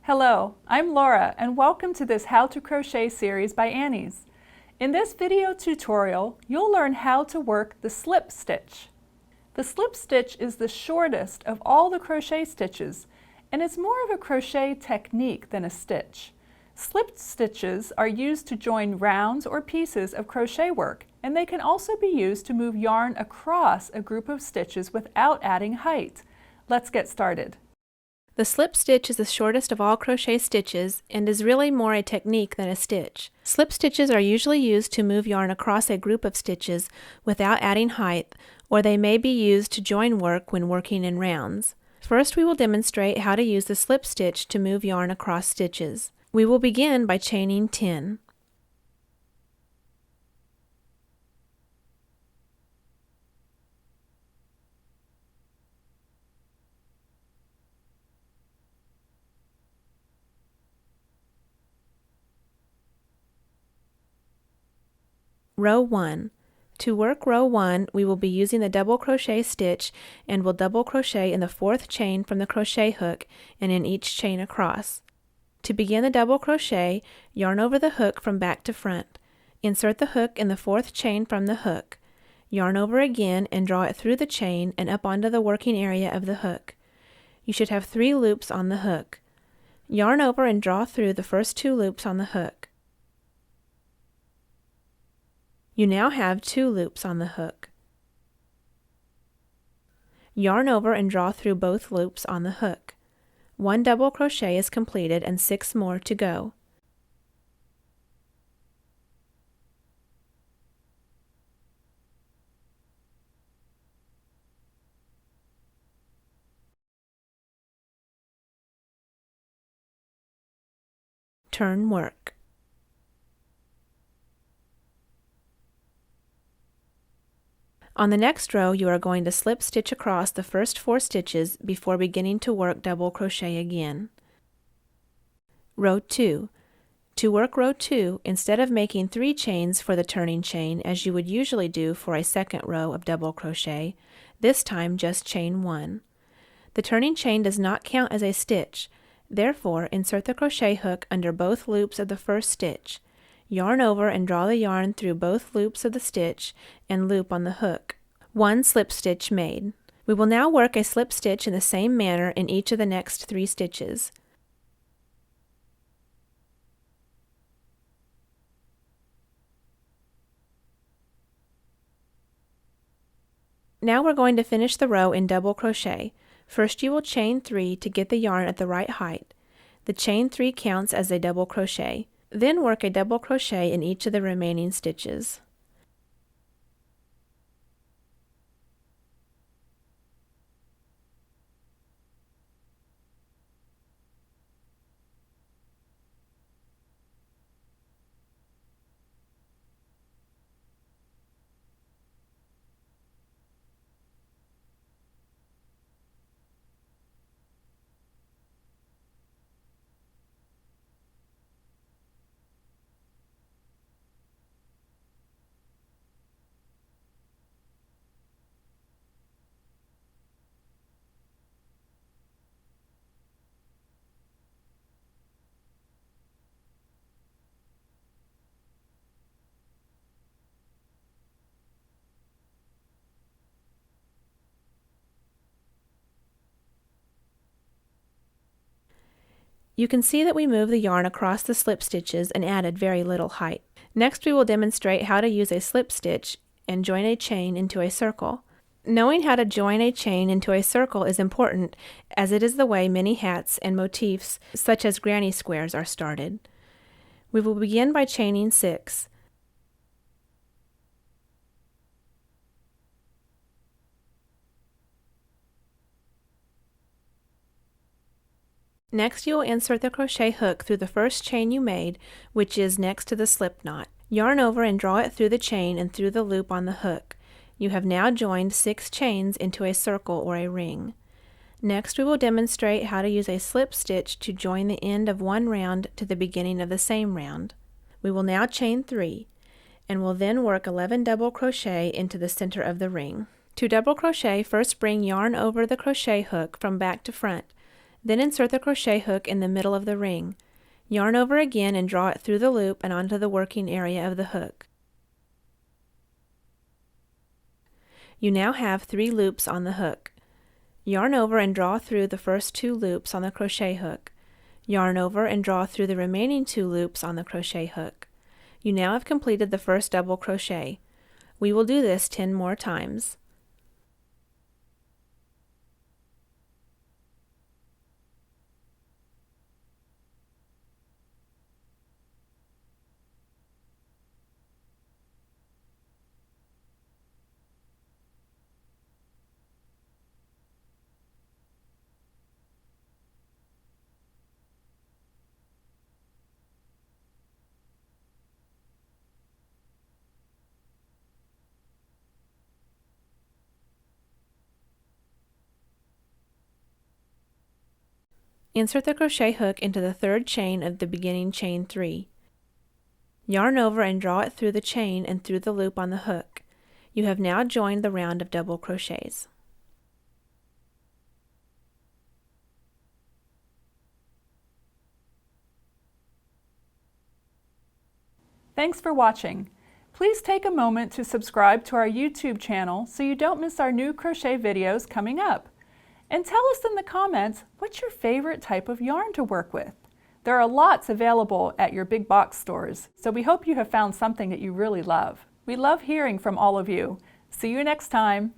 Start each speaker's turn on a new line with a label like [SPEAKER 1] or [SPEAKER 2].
[SPEAKER 1] Hello, I'm Laura and welcome to this How to Crochet series by Annie's. In this video tutorial, you'll learn how to work the slip stitch. The slip stitch is the shortest of all the crochet stitches and it's more of a crochet technique than a stitch. Slip stitches are used to join rounds or pieces of crochet work, and they can also be used to move yarn across a group of stitches without adding height. Let's get started.
[SPEAKER 2] The slip stitch is the shortest of all crochet stitches and is really more a technique than a stitch. Slip stitches are usually used to move yarn across a group of stitches without adding height, or they may be used to join work when working in rounds. First, we will demonstrate how to use the slip stitch to move yarn across stitches. We will begin by chaining 10. Row 1. To work row 1, we will be using the double crochet stitch and will double crochet in the 4th chain from the crochet hook and in each chain across. To begin the double crochet, yarn over the hook from back to front. Insert the hook in the 4th chain from the hook. Yarn over again and draw it through the chain and up onto the working area of the hook. You should have 3 loops on the hook. Yarn over and draw through the first 2 loops on the hook. You now have 2 loops on the hook. Yarn over and draw through both loops on the hook. 1 double crochet is completed and 6 more to go. Turn work. On the next row, you are going to slip stitch across the first 4 stitches before beginning to work double crochet again. Row 2. To work row 2, instead of making 3 chains for the turning chain as you would usually do for a second row of double crochet, this time just chain 1. The turning chain does not count as a stitch, therefore insert the crochet hook under both loops of the first stitch. Yarn over and draw the yarn through both loops of the stitch and loop on the hook. 1 slip stitch made. We will now work a slip stitch in the same manner in each of the next 3 stitches. Now we're going to finish the row in double crochet. First you will chain 3 to get the yarn at the right height. The chain 3 counts as a double crochet. Then work a double crochet in each of the remaining stitches. You can see that we moved the yarn across the slip stitches and added very little height. Next we will demonstrate how to use a slip stitch and join a chain into a circle. Knowing how to join a chain into a circle is important, as it is the way many hats and motifs such as granny squares are started. We will begin by chaining 6. Next, you will insert the crochet hook through the first chain you made, which is next to the slip knot. Yarn over and draw it through the chain and through the loop on the hook. You have now joined 6 chains into a circle or a ring. Next, we will demonstrate how to use a slip stitch to join the end of one round to the beginning of the same round. We will now chain 3, and will then work 11 double crochet into the center of the ring. To double crochet, first bring yarn over the crochet hook from back to front. Then insert the crochet hook in the middle of the ring. Yarn over again and draw it through the loop and onto the working area of the hook. You now have 3 loops on the hook. Yarn over and draw through the first 2 loops on the crochet hook. Yarn over and draw through the remaining 2 loops on the crochet hook. You now have completed the first double crochet. We will do this 10 more times. Insert the crochet hook into the 3rd chain of the beginning chain 3. Yarn over and draw it through the chain and through the loop on the hook. You have now joined the round of double crochets.
[SPEAKER 1] Thanks for watching. Please take a moment to subscribe to our YouTube channel so you don't miss our new crochet videos coming up. And tell us in the comments, what's your favorite type of yarn to work with? There are lots available at your big box stores, so we hope you have found something that you really love. We love hearing from all of you. See you next time.